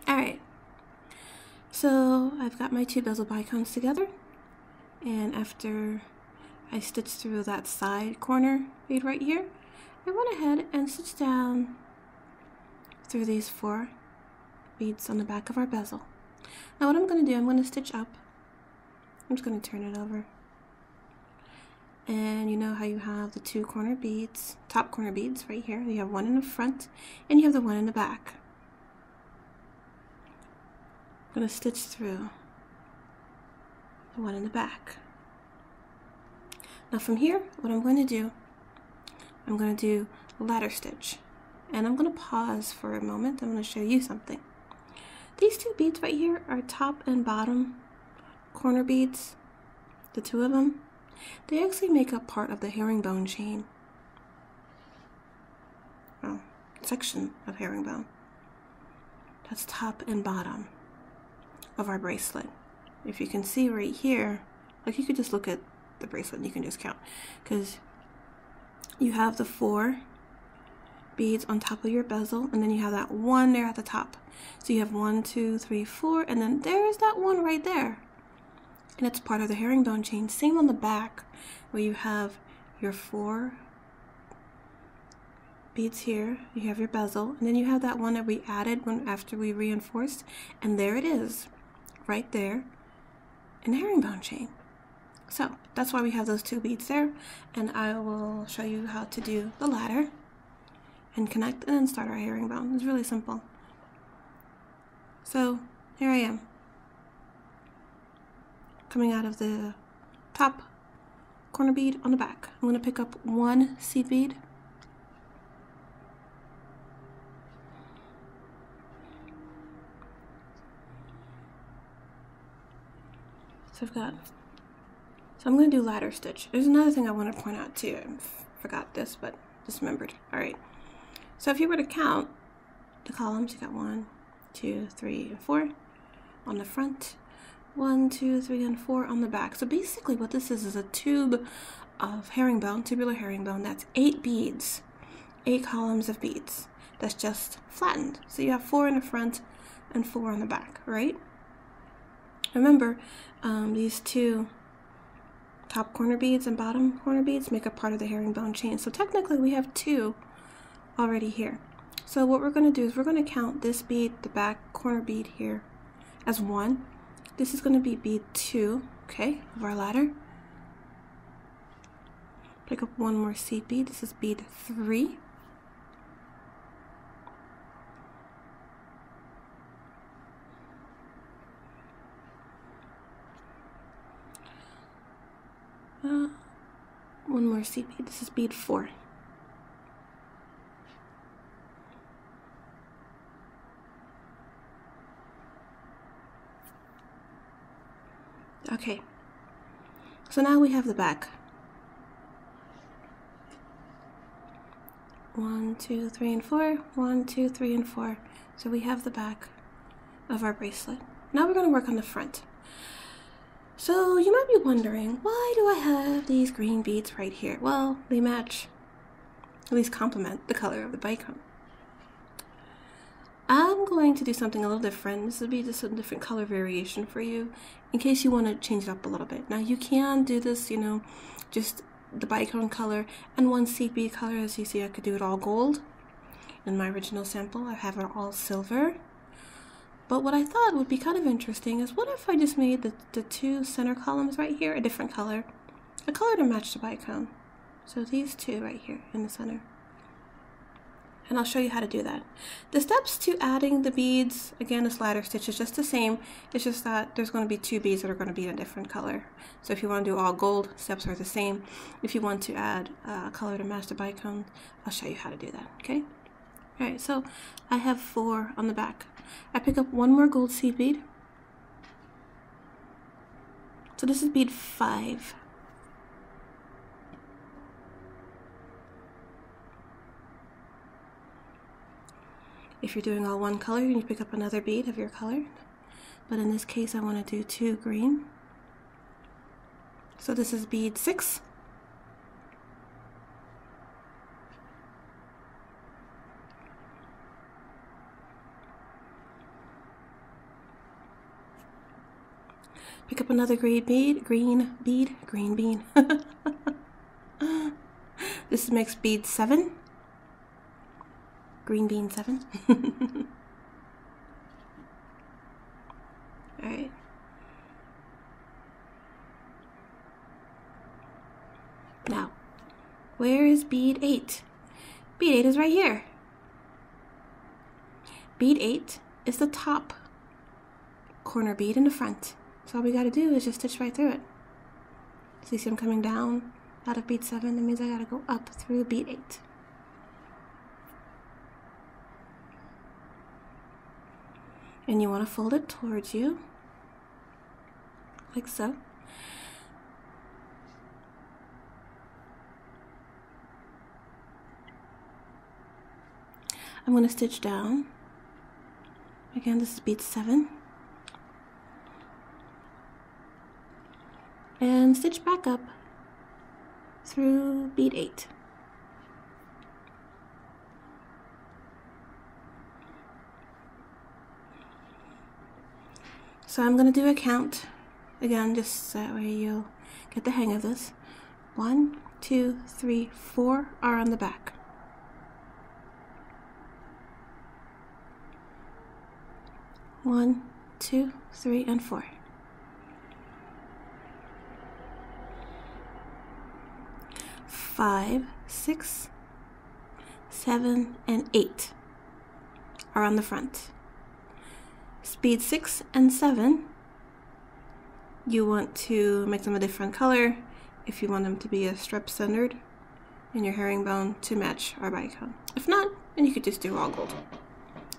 Alright, so I've got my two bezel bicones together, and after I stitched through that side corner bead right here, I went ahead and stitched down through these 4 beads on the back of our bezel. Now what I'm going to do, I'm going to stitch up. I'm just going to turn it over. And you know how you have the 2 corner beads, top corner beads right here. You have one in the front and you have the one in the back. I'm going to stitch through the one in the back. Now from here, what I'm going to do, I'm going to do a ladder stitch. And I'm going to pause for a moment. I'm going to show you something. These 2 beads right here are top and bottom corner beads, the 2 of them. They actually make up part of the herringbone chain. Well, section of herringbone. That's top and bottom of our bracelet. If you can see right here, like you could just look at the bracelet and you can just count, because you have the 4 beads on top of your bezel, and then you have that one there at the top. So you have 1, 2, 3, 4, and then there's that one right there. And it's part of the herringbone chain. Same on the back, where you have your 4 beads here. You have your bezel, and then you have that one that we added after we reinforced, and there it is, right there in the herringbone chain. So that's why we have those 2 beads there, and I will show you how to do the ladder and connect and then start our herringbone. It's really simple. So here I am, coming out of the top corner bead on the back. I'm going to pick up 1 seed bead, so I'm going to do ladder stitch. There's another thing I want to point out too. I forgot this, but just remembered. Alright, so if you were to count the columns, you got 1, 2, 3, and 4 on the front, 1, 2, 3, and 4 on the back. So basically what this is a tube of herringbone, tubular herringbone, that's 8 beads, 8 columns of beads. That's just flattened. So you have 4 in the front and 4 on the back, right? Remember, these 2 top corner beads and bottom corner beads make up part of the herringbone chain. So technically we have 2 already here. So what we're going to do is we're going to count this bead, the back corner bead here, as 1. This is going to be bead 2, okay, of our ladder. Pick up 1 more seed bead. This is bead 3. One more seed bead. This is bead 4. Okay, so now we have the back. 1, 2, 3, and 4. 1, 2, 3, and 4. So we have the back of our bracelet. Now we're going to work on the front. So you might be wondering, why do I have these green beads right here? Well, they match, at least complement, the color of the bicone. I'm going to do something a little different. This will be just a different color variation for you, in case you want to change it up a little bit. Now you can do this, you know, just the bicone color and 1 seed bead color. As you see, I could do it all gold. In my original sample, I have it all silver. But what I thought would be kind of interesting is, what if I just made the 2 center columns right here a different color, a color to match the bicone. So these 2 right here in the center. And I'll show you how to do that. The steps to adding the beads, again, this ladder stitch is just the same. It's just that there's going to be 2 beads that are going to be in a different color. So if you want to do all gold, steps are the same. If you want to add a color to match the bicone, I'll show you how to do that, okay? Alright, so I have 4 on the back. I pick up 1 more gold seed bead. So this is bead 5. If you're doing all one color, you pick up another bead of your color. But in this case, I want to do 2 green. So this is bead 6. Pick up another green bead, green bean. This makes bead 7. Green bean 7. Alright. Now, where is bead 8? Bead 8 is right here. Bead 8 is the top corner bead in the front. So all we gotta do is just stitch right through it. So you see I'm coming down out of bead 7. That means I gotta go up through bead 8. And you want to fold it towards you, like so. I'm going to stitch down. Again, this is bead 7. And stitch back up through bead 8. So I'm going to do a count, again, just that way you'll get the hang of this. 1, 2, 3, 4 are on the back. 1, 2, 3, and 4. 5, 6, 7, and 8 are on the front. Bead 6 and 7, you want to make them a different color if you want them to be a strip centered in your herringbone to match our bicone. If not, then you could just do all gold.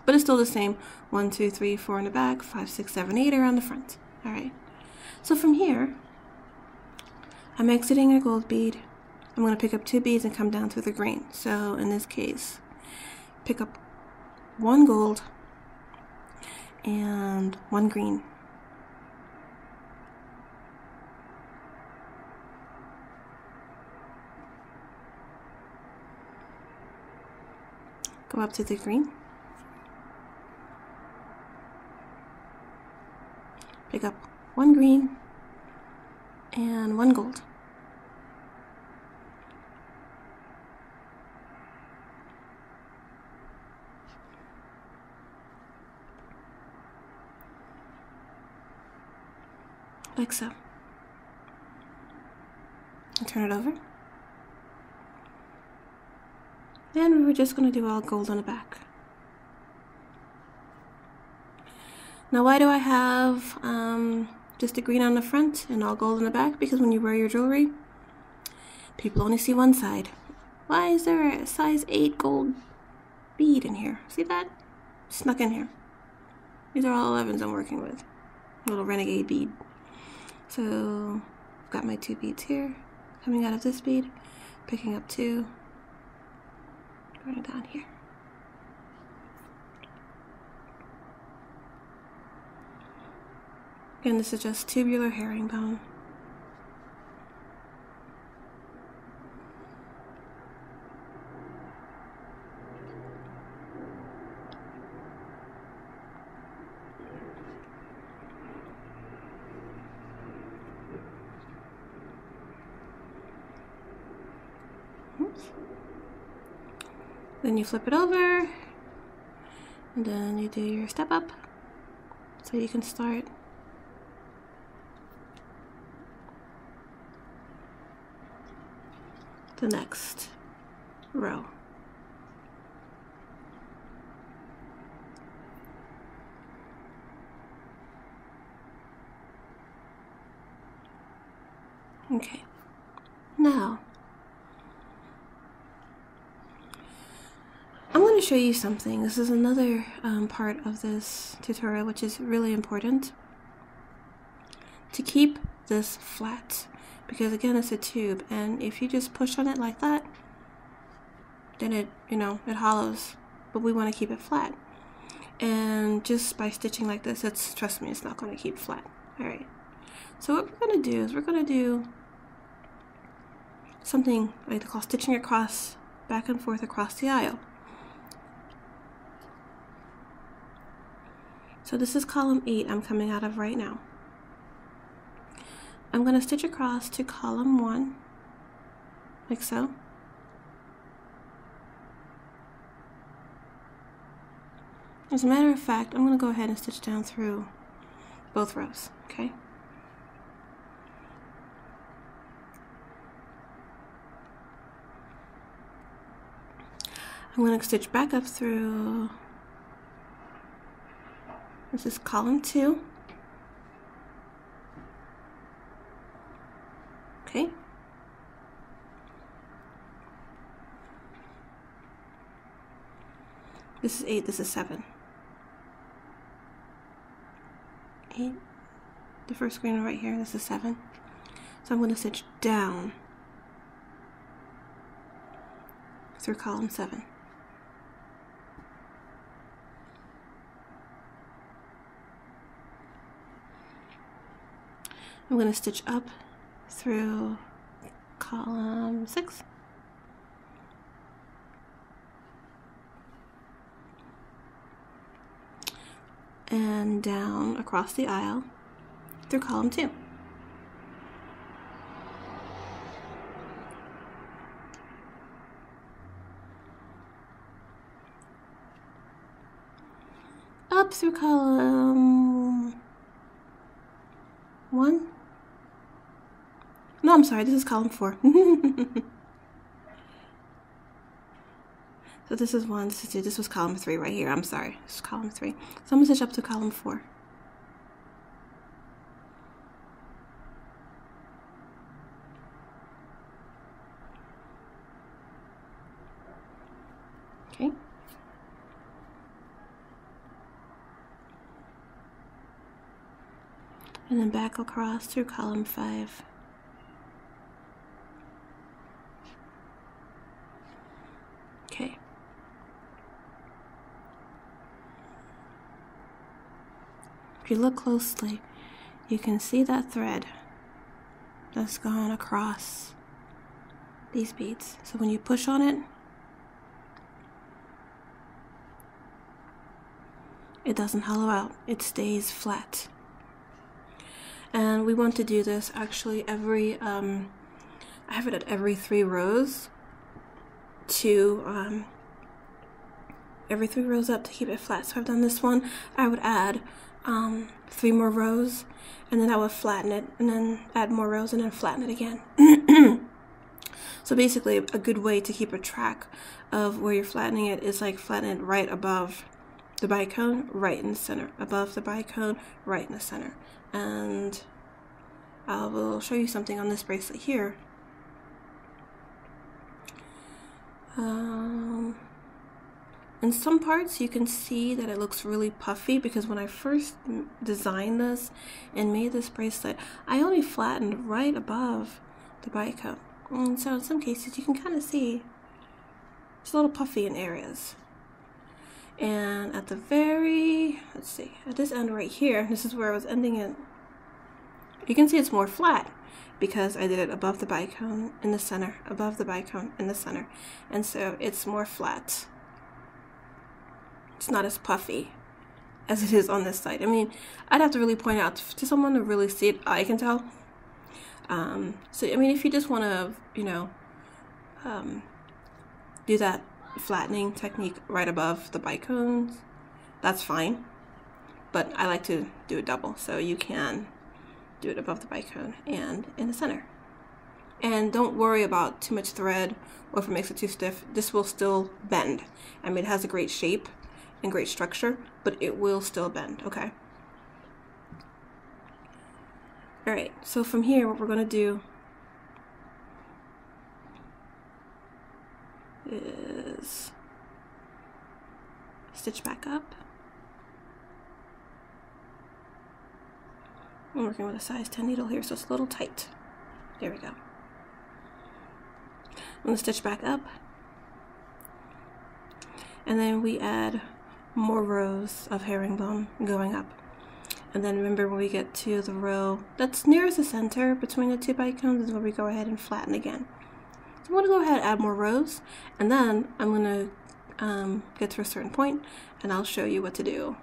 But it's still the same. 1, 2, 3, 4 in the back, 5, 6, 7, 8 are on the front. Alright. So from here, I'm exiting a gold bead. I'm going to pick up 2 beads and come down through the green. So in this case, pick up 1 gold and 1 green. Go up to the green. Pick up 1 green and 1 gold. Like so. And turn it over. And we're just going to do all gold on the back. Now why do I have just a green on the front and all gold on the back? Because when you wear your jewelry, people only see one side. Why is there a size 8 gold bead in here? See that? Snuck in here. These are all 11s I'm working with. A little renegade bead. So I've got my 2 beads here, coming out of this bead, picking up 2, going down here. Again, this is just tubular herringbone. Then you flip it over, and then you do your step up, so you can start the next row. Okay, now I'm going to show you something. This is another part of this tutorial which is really important to keep this flat, because again it's a tube, and if you just push on it like that, then it hollows, but we want to keep it flat. And just by stitching like this, trust me, it's not going to keep flat. Alright, so what we're going to do is we're going to do something I like to call stitching across, back and forth across the aisle. So this is column 8 I'm coming out of right now. I'm going to stitch across to column 1, like so. As a matter of fact, I'm going to go ahead and stitch down through both rows, okay? I'm going to stitch back up through, this is column 2. Okay. This is 8, this is 7. 8. The first green right here, this is 7. So I'm going to stitch down through column 7. I'm going to stitch up through column 6. And down across the aisle through column 2. Up through column 1. No, I'm sorry, this is column 4. So this is 1, this is 2, this was column 3 right here. I'm sorry, this is column 3. So I'm going to stitch up to column 4. Okay. And then back across through column 5. Okay. If you look closely, you can see that thread that's gone across these beads. So when you push on it, it doesn't hollow out, it stays flat. And we want to do this actually every, I have it at every 3 rows to, every 3 rows up to keep it flat. So I've done this one, I would add 3 more rows, and then I would flatten it, and then add more rows, and then flatten it again. So basically, a good way to keep a track of where you're flattening it is like flatten it right above the bicone, right in the center. Above the bicone, right in the center. And I will show you something on this bracelet here. In some parts you can see that it looks really puffy, because when I first designed this and made this bracelet, I only flattened right above the bicone. And so in some cases you can kind of see it's a little puffy in areas. And at the very, let's see, at this end right here, this is where I was ending it, you can see it's more flat because I did it above the bicone in the center, above the bicone in the center. And so it's more flat. It's not as puffy as it is on this side. I mean, I'd have to really point out to someone to really see it. I can tell. So, I mean, if you just want to, you know, do that flattening technique right above the bicones, that's fine. But I like to do it double, so you can do it above the bicone and in the center. And don't worry about too much thread, or if it makes it too stiff, this will still bend. I mean, it has a great shape and great structure, but it will still bend, okay? Alright, so from here, what we're going to do is stitch back up. I'm working with a size 10 needle here, so it's a little tight. There we go. I'm going to stitch back up, and then we add more rows of herringbone going up. And then remember, when we get to the row that's nearest the center between the 2 bicones is where we go ahead and flatten again. So I'm going to go ahead and add more rows, and then I'm going to get to a certain point, and I'll show you what to do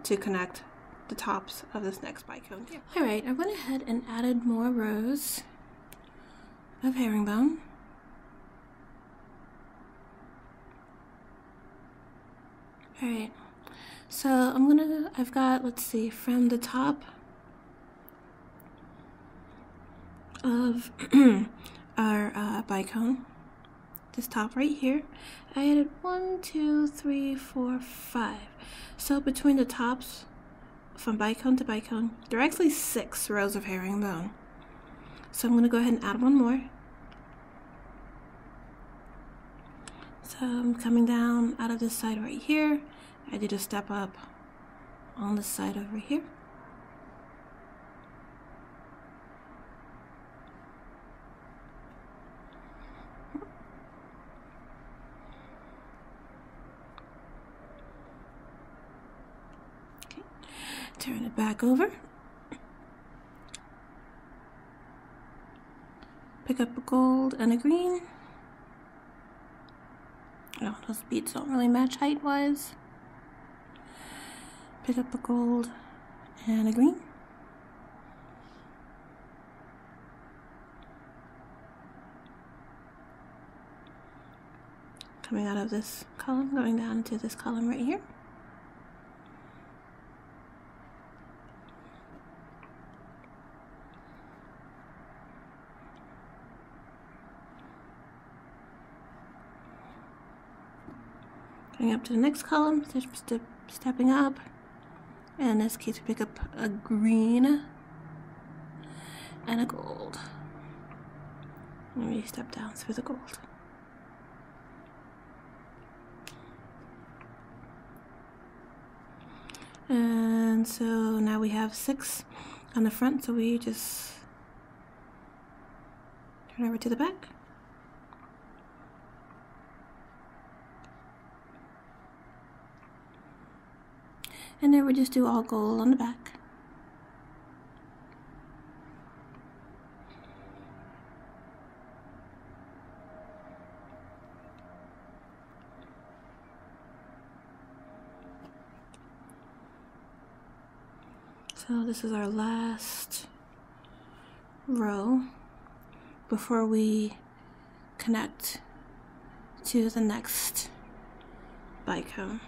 to connect the tops of this next bicone here. Alright, I went ahead and added more rows of herringbone. Alright, so I've got, let's see, from the top of our bicone, this top right here, I added 1, 2, 3, 4, 5. So between the tops from bicone to bicone, there are actually 6 rows of herringbone. So I'm going to go ahead and add one more. So I'm coming down out of this side right here. I did a step up on this side over here. Okay. Turn it back over. Pick up a gold and a green. Oh, those beads don't really match height-wise. Pick up a gold and a green. Coming out of this column, going down to this column right here. Going up to the next column, stepping up. And in this case, we pick up a green and a gold. And we step down through the gold. And so now we have 6 on the front, so we just turn over to the back. And then we just do all gold on the back. So this is our last row before we connect to the next bicone.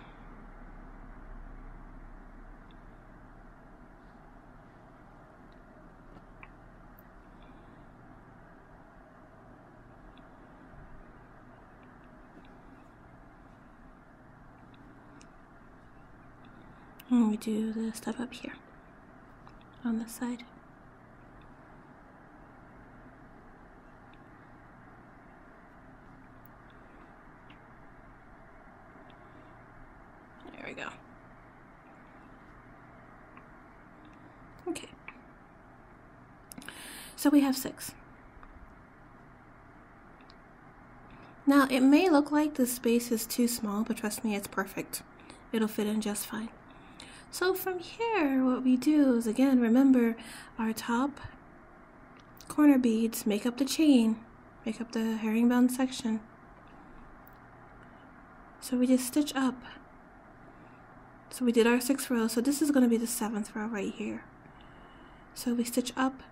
And we do the step up here on this side. There we go. Okay. So we have 6. Now it may look like the space is too small, but trust me, it's perfect. It'll fit in just fine. So from here, what we do is, again, remember our top corner beads make up the chain, make up the herringbone section. So we just stitch up. So we did our 6 rows, so this is going to be the 7th row right here. So we stitch up.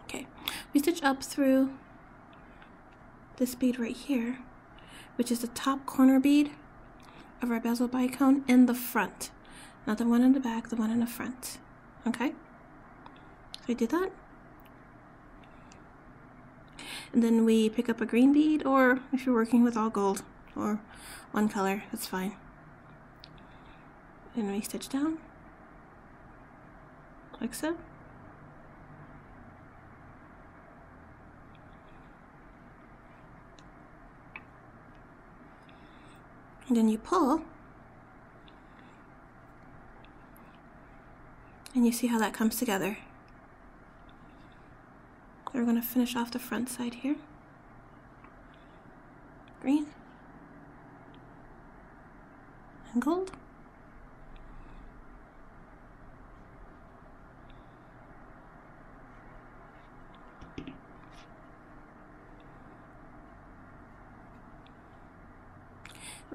Okay, we stitch up through this bead right here, which is the top corner bead of our bezel bicone in the front. Not the one in the back, the one in the front. Okay? So we do that. And then we pick up a green bead, or if you're working with all gold, or one color, that's fine. And we stitch down, like so. And then you pull, and you see how that comes together. We're going to finish off the front side here. Green and gold.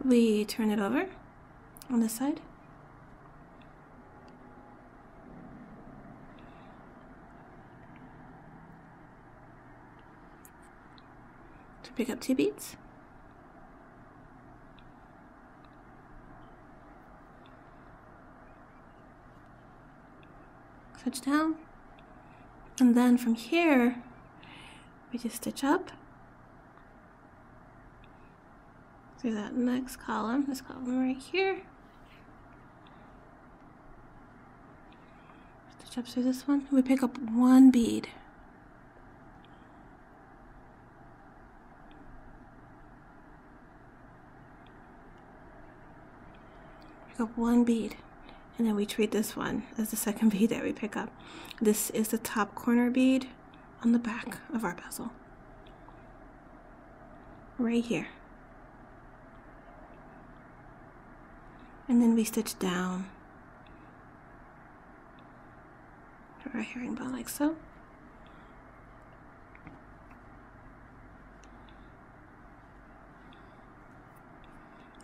We turn it over on this side. So pick up 2 beads. Stitch down, and then from here we just stitch up through that next column, this column right here. Stitch up through this one. We pick up 1 bead. Pick up 1 bead. And then we treat this one as the second bead that we pick up. This is the top corner bead on the back of our bezel. Right here. And then we stitch down to our herringbone like so.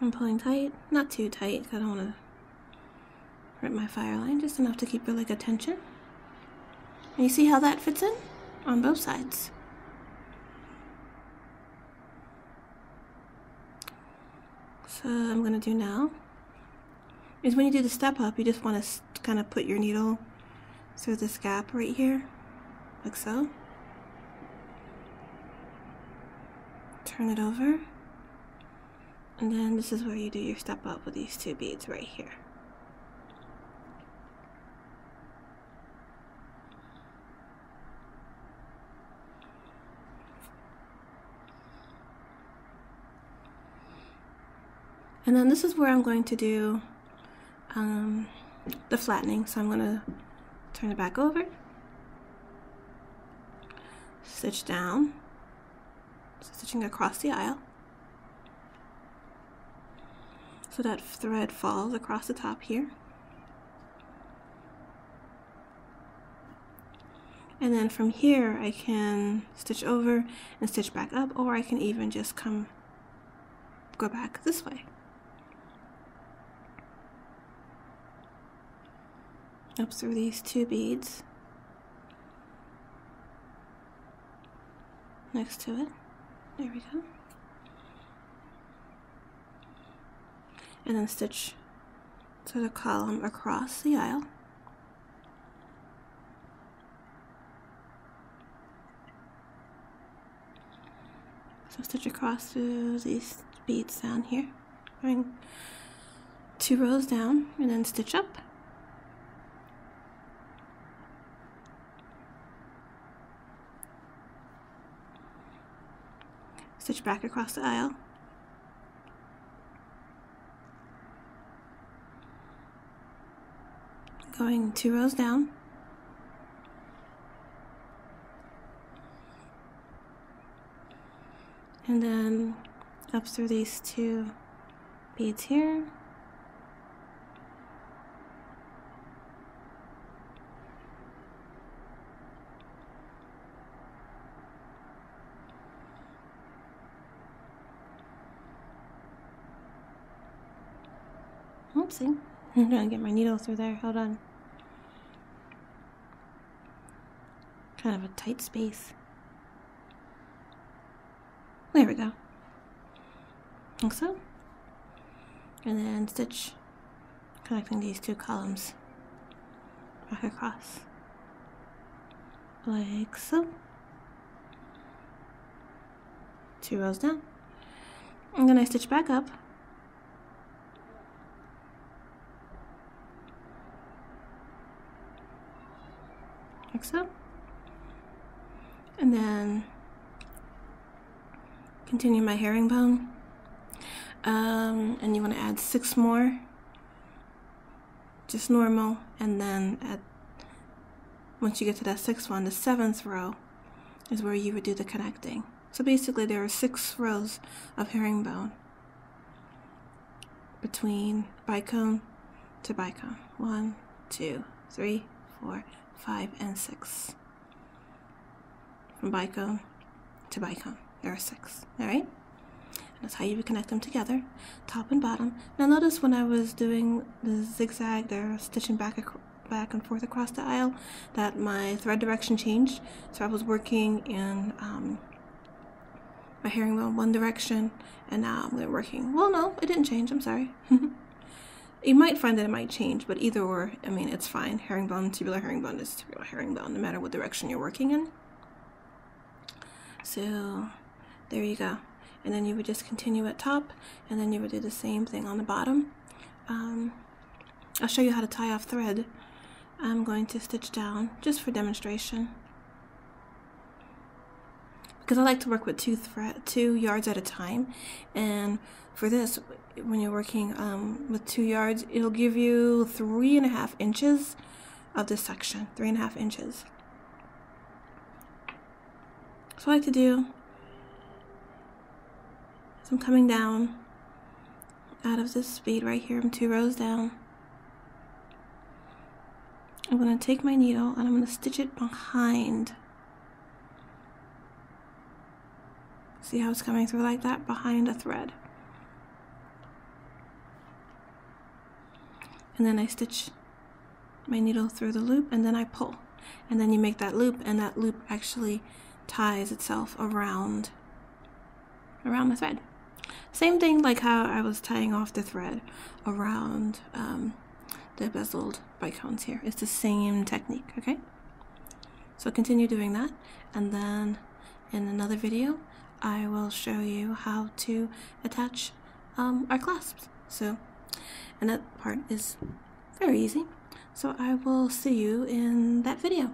I'm pulling tight, not too tight because I don't want to rip my fire line, just enough to keep really good tension. And you see how that fits in on both sides. So I'm going to do now is when you do the step up, you just want to kind of put your needle through this gap right here, like so. Turn it over, and then this is where you do your step up with these 2 beads right here. And then this is where I'm going to do the flattening. So I'm going to turn it back over, stitch down, so stitching across the aisle, so that thread falls across the top here. And then from here I can stitch over and stitch back up, or I can even just go back this way. Up through these 2 beads next to it. There we go. And then stitch to the column across the aisle. So stitch across through these beads down here, going 2 rows down, and then stitch up. Stitch back across the aisle. Going 2 rows down. And then up through these 2 beads here. Oopsie. I'm trying to get my needle through there. Hold on. Kind of a tight space. There we go. Like so. And then stitch connecting these 2 columns back across. Like so. 2 rows down. And then I stitch back up. Like so. And then continue my herringbone. And you want to add 6 more, just normal, and then once you get to that 6th one, the 7th row is where you would do the connecting. So basically there are 6 rows of herringbone between bicone to bicone. 1, 2, 3, 4, 5, and 6. From bicone to bicone, there are 6. All right. That's how you would connect them together, top and bottom. Now notice when I was doing the zigzag there, stitching back and forth across the aisle, that my thread direction changed. So I was working in my herringbone one direction, and now I'm working, well, no, it didn't change, I'm sorry. You might find that it might change, but either or, I mean, it's fine. Herringbone, tubular herringbone is tubular herringbone, no matter what direction you're working in. So there you go. And then you would just continue at top, and then you would do the same thing on the bottom. I'll show you how to tie off thread. I'm going to stitch down just for demonstration, because I like to work with 2 yards at a time. And for this, when you're working with 2 yards, it'll give you 3.5 inches of this section, 3.5 inches. So what I like to do is I'm coming down out of this bead right here. I'm 2 rows down. I'm going to take my needle and I'm going to stitch it behind. See how it's coming through like that? Behind a thread. And then I stitch my needle through the loop, and then I pull. And then you make that loop, and that loop actually ties itself around the thread. Same thing like how I was tying off the thread around the bezeled bright cones here. It's the same technique, okay? So continue doing that, and then in another video I will show you how to attach our clasps. So, and that part is very easy. So I will see you in that video.